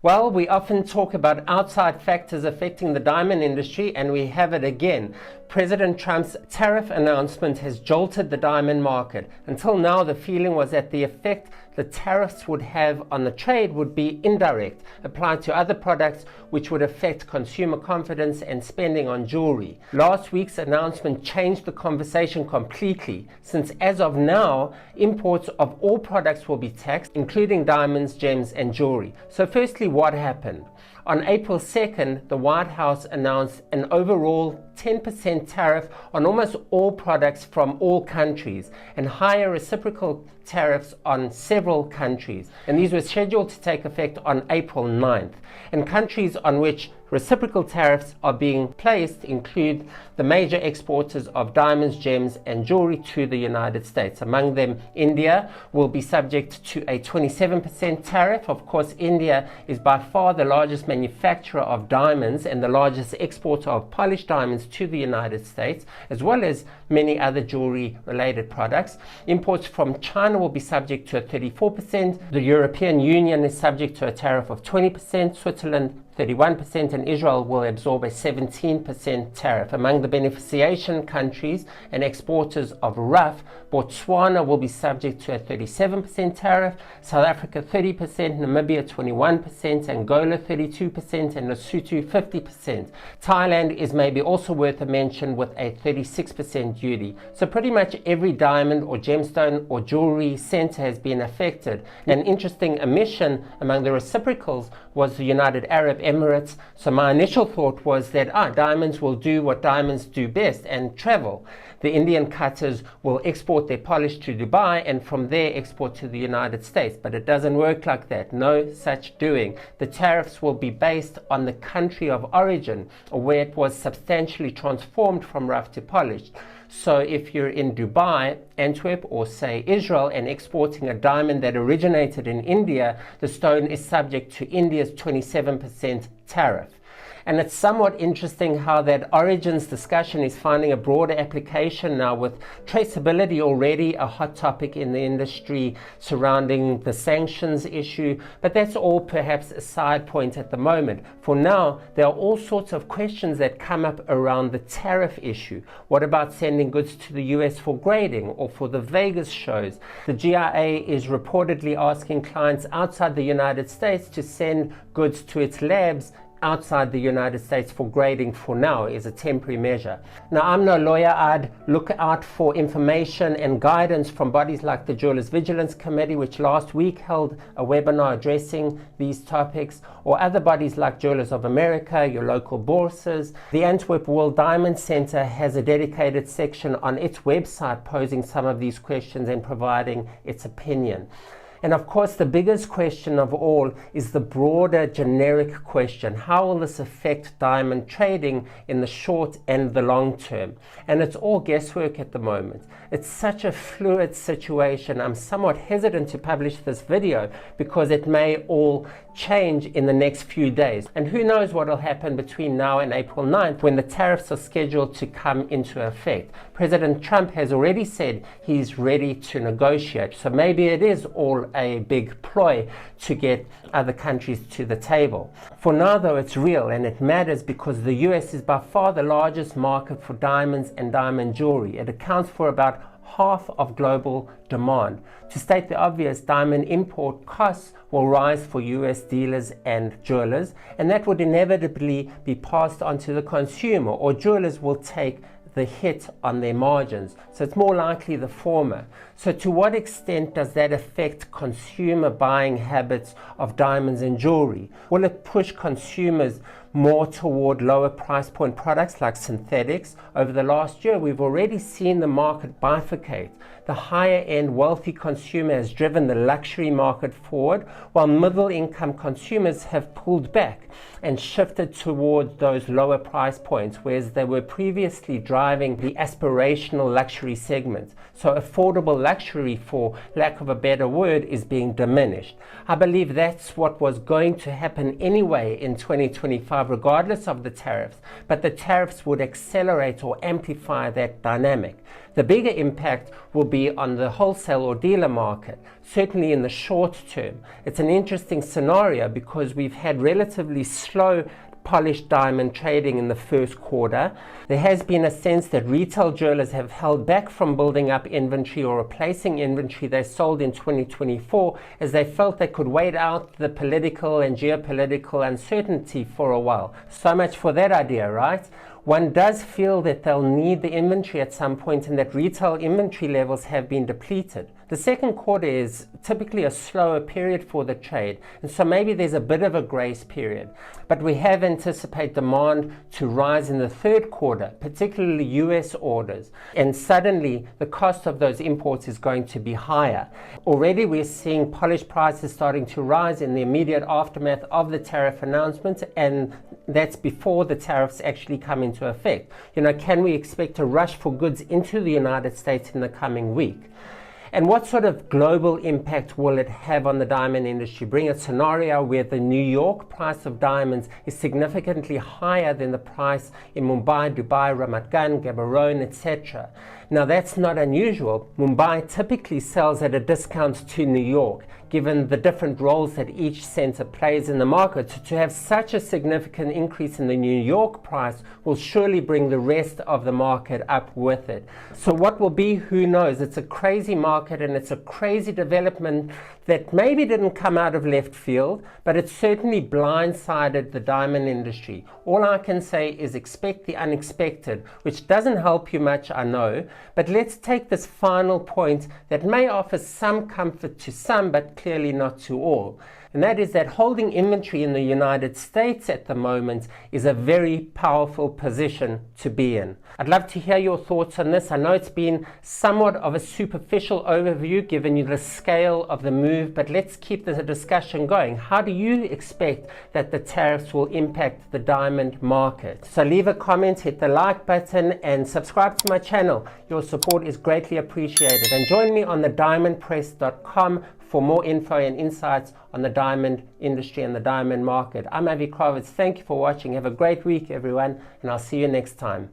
Well, we often talk about outside factors affecting the diamond industry, and we have it again. President Trump's tariff announcement has jolted the diamond market. Until now, the feeling was that the effect the tariffs would have on the trade would be indirect, applied to other products, which would affect consumer confidence and spending on jewelry. Last week's announcement changed the conversation completely, since as of now, imports of all products will be taxed, including diamonds, gems, and jewelry. So firstly, what happened? On April 2nd, the White House announced an overall 10% tariff on almost all products from all countries and higher reciprocal tariffs on several countries. And these were scheduled to take effect on April 9th. And countries on which reciprocal tariffs are being placed include the major exporters of diamonds, gems, and jewelry to the United States. Among them, India will be subject to a 27% tariff. Of course, India is by far the largest manufacturer of diamonds and the largest exporter of polished diamonds to the United States, as well as many other jewelry-related products. Imports from China will be subject to a 34%. The European Union is subject to a tariff of 20%. Switzerland 31%, and Israel will absorb a 17% tariff. Among the beneficiation countries and exporters of rough, Botswana will be subject to a 37% tariff, South Africa 30%, Namibia 21%, Angola 32%, and Lesotho 50%. Thailand is maybe also worth a mention with a 36% duty. So pretty much every diamond or gemstone or jewelry center has been affected. An interesting omission among the reciprocals was the United Arab Emirates. So my initial thought was that diamonds will do what diamonds do best and travel. The Indian cutters will export their polish to Dubai and from there export to the United States. But it doesn't work like that. No such doing. The tariffs will be based on the country of origin or where it was substantially transformed from rough to polished. So if you're in Dubai, Antwerp, or say Israel and exporting a diamond that originated in India, the stone is subject to India's 27% tariff. And it's somewhat interesting how that origins discussion is finding a broader application now, with traceability already a hot topic in the industry surrounding the sanctions issue. But that's all perhaps a side point at the moment. For now, there are all sorts of questions that come up around the tariff issue. What about sending goods to the US for grading or for the Vegas shows? The GIA is reportedly asking clients outside the United States to send goods to its labs outside the United States for grading for now is a temporary measure. Now, I'm no lawyer. I'd look out for information and guidance from bodies like the Jewelers Vigilance Committee, which last week held a webinar addressing these topics, or other bodies like Jewelers of America, your local bourses. The Antwerp World Diamond Center has a dedicated section on its website posing some of these questions and providing its opinion. And of course, the biggest question of all is the broader generic question: how will this affect diamond trading in the short and the long term? And it's all guesswork at the moment. It's such a fluid situation. I'm somewhat hesitant to publish this video because it may all change in the next few days. And who knows what will happen between now and April 9th when the tariffs are scheduled to come into effect. President Trump has already said he's ready to negotiate. So maybe it is all a big ploy to get other countries to the table. For now, though, it's real and it matters because the US is by far the largest market for diamonds and diamond jewelry. It accounts for about half of global demand. To state the obvious, diamond import costs will rise for US dealers and jewelers, and that would inevitably be passed on to the consumer, or jewelers will take the hit on their margins. So it's more likely the former. So to what extent does that affect consumer buying habits of diamonds and jewelry? Will it push consumers more toward lower price point products like synthetics? Over the last year, we've already seen the market bifurcate. The higher end wealthy consumer has driven the luxury market forward, while middle income consumers have pulled back and shifted towards those lower price points, whereas they were previously driving the aspirational luxury segment. So affordable luxury, for lack of a better word, is being diminished. I believe that's what was going to happen anyway in 2025 2025 regardless of the tariffs, but the tariffs would accelerate or amplify that dynamic. The bigger impact will be on the wholesale or dealer market, certainly in the short term. It's an interesting scenario because we've had relatively slow polished diamond trading in the first quarter. There has been a sense that retail jewelers have held back from building up inventory or replacing inventory they sold in 2024 as they felt they could wait out the political and geopolitical uncertainty for a while. So much for that idea, right? One does feel that they'll need the inventory at some point and that retail inventory levels have been depleted. The second quarter is typically a slower period for the trade, and so maybe there's a bit of a grace period. But we have anticipated demand to rise in the third quarter, particularly US orders, and suddenly the cost of those imports is going to be higher. Already we're seeing polished prices starting to rise in the immediate aftermath of the tariff announcement, and that's before the tariffs actually come into effect. Can we expect a rush for goods into the United States in the coming week? And what sort of global impact will it have on the diamond industry? Bring a scenario where the New York price of diamonds is significantly higher than the price in Mumbai, Dubai, Ramat Gan, Gaborone, etc. Now that's not unusual. Mumbai typically sells at a discount to New York, given the different roles that each center plays in the market. To have such a significant increase in the New York price will surely bring the rest of the market up with it. So what will be, who knows? It's a crazy market and it's a crazy development that maybe didn't come out of left field, but it certainly blindsided the diamond industry. All I can say is expect the unexpected, which doesn't help you much, I know, but let's take this final point that may offer some comfort to some, but clearly not to all. And that is that holding inventory in the United States at the moment is a very powerful position to be in. I'd love to hear your thoughts on this. I know it's been somewhat of a superficial overview given you the scale of the move, but let's keep the discussion going. How do you expect that the tariffs will impact the diamond market? So leave a comment, hit the like button, and subscribe to my channel. Your support is greatly appreciated. And join me on the diamondpress.com for more info and insights on the diamond industry and the diamond market. I'm Avi Kravitz. Thank you for watching. Have a great week, everyone, and I'll see you next time.